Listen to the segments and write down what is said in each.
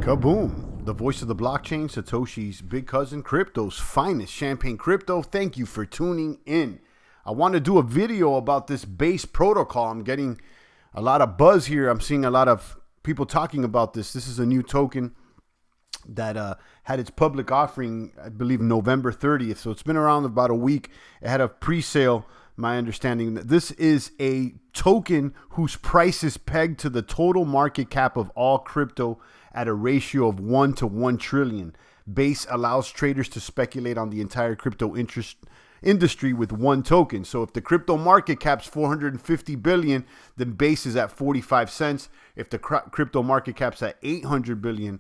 Kaboom! The voice of the blockchain, Satoshi's big cousin, crypto's finest, Champagne Crypto. Thank you for tuning in. I want to do a video about this Base protocol. I'm getting a lot of buzz here. I'm seeing a lot of people talking about this. This is a new token that had its public offering, I believe, November 30th. So it's been around about a week. It had a pre-sale. My understanding that this is a token whose price is pegged to the total market cap of all crypto at a ratio of 1 to 1 trillion. Base allows traders to speculate on the entire crypto industry with one token. So if the crypto market cap's 450 billion, then Base is at 45 cents. If the crypto market cap's at 800 billion,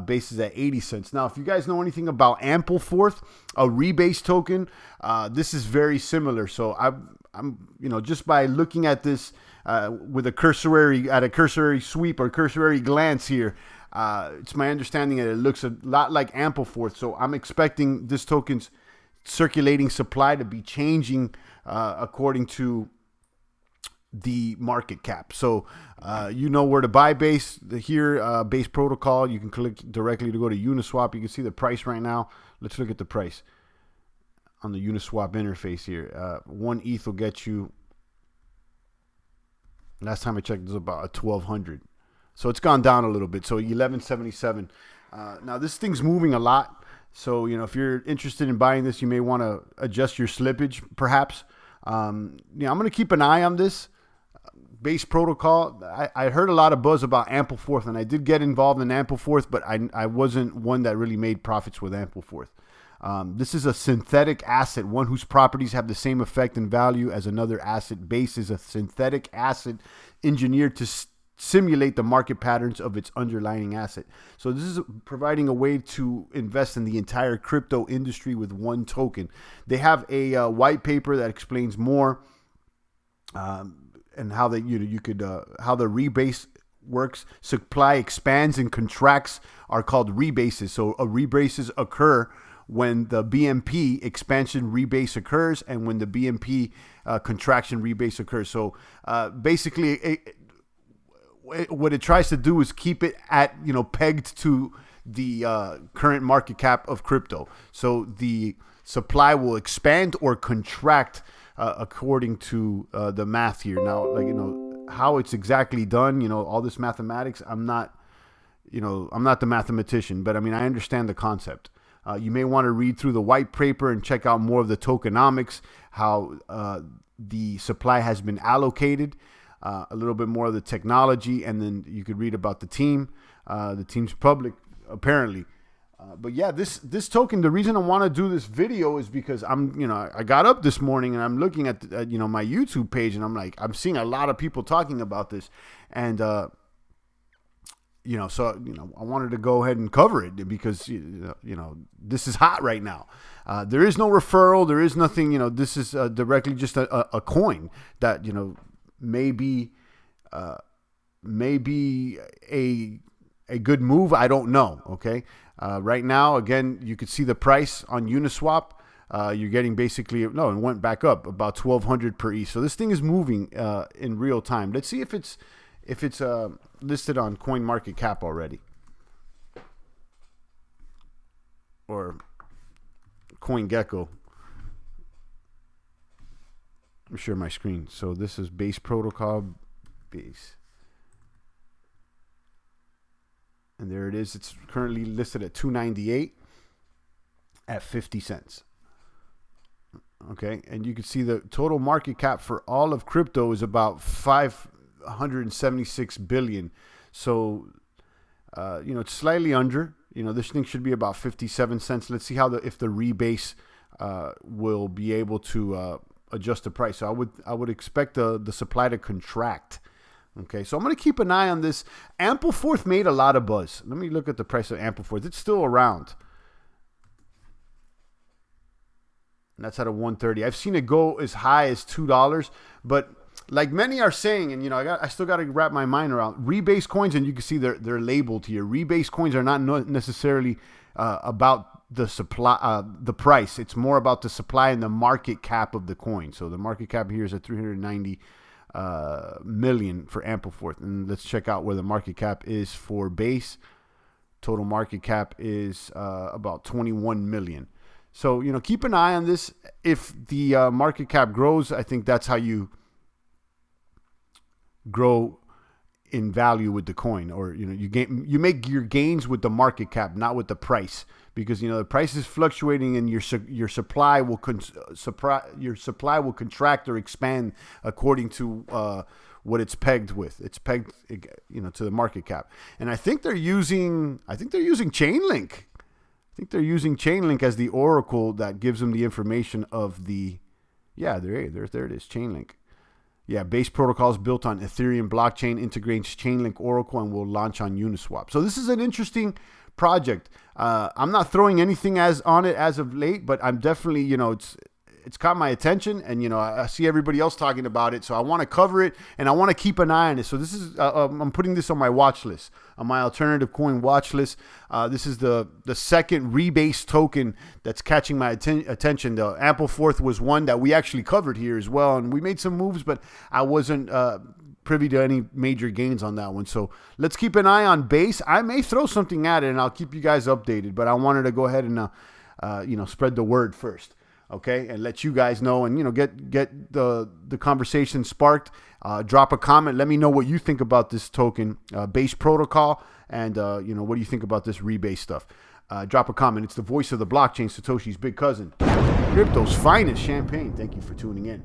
Base is at 80 cents. Now, if you guys know anything about AMPLEFORTH, a Rebase token, this is very similar. So I'm just by looking at this with a cursory sweep or cursory glance here, it's my understanding that it looks a lot like AMPLEFORTH. So I'm expecting this token's circulating supply to be changing according to the market cap. So you know where to buy Base here, Base protocol. You can click directly to go to Uniswap. You can see the price right now. Let's look at the price on the Uniswap interface here. 1 ETH will get you, last time I checked, it was about 1,200. So it's gone down a little bit. So 1177. Now this thing's moving a lot. So, if you're interested in buying this, you may want to adjust your slippage, perhaps. I'm going to keep an eye on this Base protocol. I heard a lot of buzz about AMPLEFORTH, and I did get involved in AMPLEFORTH, but I wasn't one that really made profits with AMPLEFORTH. This is a synthetic asset, one whose properties have the same effect and value as another asset. Base is a synthetic asset engineered to simulate the market patterns of its underlying asset. So this is providing a way to invest in the entire crypto industry with one token. They have a white paper that explains more and how how the rebase works. Supply expands and contracts are called rebases. So rebases occur when the BMP expansion rebase occurs and when the BMP contraction rebase occurs. So basically, what it tries to do is keep it at, pegged to the current market cap of crypto. So the supply will expand or contract according to the math here. Now, how it's exactly done, all this mathematics, I'm not the mathematician, but I understand the concept. You may want to read through the white paper and check out more of the tokenomics, how the supply has been allocated, a little bit more of the technology, and then you could read about the team. The team's public, apparently. But yeah, this token, the reason I want to do this video is because I got up this morning and I'm looking at my YouTube page, and I'm seeing a lot of people talking about this, and so I wanted to go ahead and cover it because this is hot right now. There is no referral, there is nothing. This is directly just a coin that maybe a good move. I don't know. Okay. Right now, again, you could see the price on Uniswap. You're getting basically, it went back up about 1,200 per ETH. So this thing is moving in real time. Let's see if it's listed on CoinMarketCap already or CoinGecko. Let me share my screen. So this is Base protocol, Base. And there it is. It's currently listed at 298 at 50 cents. Okay. And you can see the total market cap for all of crypto is about 576 billion. So, it's slightly under. This thing should be about 57 cents. Let's see how if the rebase will be able to adjust the price. So I would expect the supply to contract. Okay, so I'm going to keep an eye on this. AMPLEFORTH made a lot of buzz. Let me look at the price of AMPLEFORTH. It's still around. And that's at a 130. I've seen it go as high as $2, but like many are saying, and I still got to wrap my mind around Rebase coins, and you can see they're labeled here. Rebase coins are not necessarily about the supply, the price. It's more about the supply and the market cap of the coin. So the market cap here is at 390 million for AMPLEFORTH, and let's check out where the market cap is for Base. Total market cap is about 21 million. So, keep an eye on this. If the market cap grows, I think that's how you grow in value with the coin, or you make your gains with the market cap, not with the price, because the price is fluctuating and your supply will contract or expand according to what it's pegged with. It's pegged to the market cap. And I think they're using Chainlink. I think they're using Chainlink as the oracle that gives them the information of the there it is, Chainlink. Yeah, Base protocol is built on Ethereum blockchain, integrates Chainlink Oracle, and will launch on Uniswap. So this is an interesting project. I'm not throwing anything on it as of late, but I'm definitely, it's caught my attention, and I see everybody else talking about it, so I want to cover it and I want to keep an eye on it. So this is I'm putting this on my watch list, on my alternative coin watch list. This is the second Rebase token that's catching my attention. The AMPLEFORTH was one that we actually covered here as well, and we made some moves, but I wasn't privy to any major gains on that one. So let's keep an eye on Base. I may throw something at it, and I'll keep you guys updated, but I wanted to go ahead and spread the word first. Okay, and let you guys know, and get the conversation sparked. Drop a comment. Let me know what you think about this token, Base protocol, and what do you think about this Rebase stuff. Drop a comment. It's the voice of the blockchain, Satoshi's big cousin, crypto's finest champagne. Thank you for tuning in.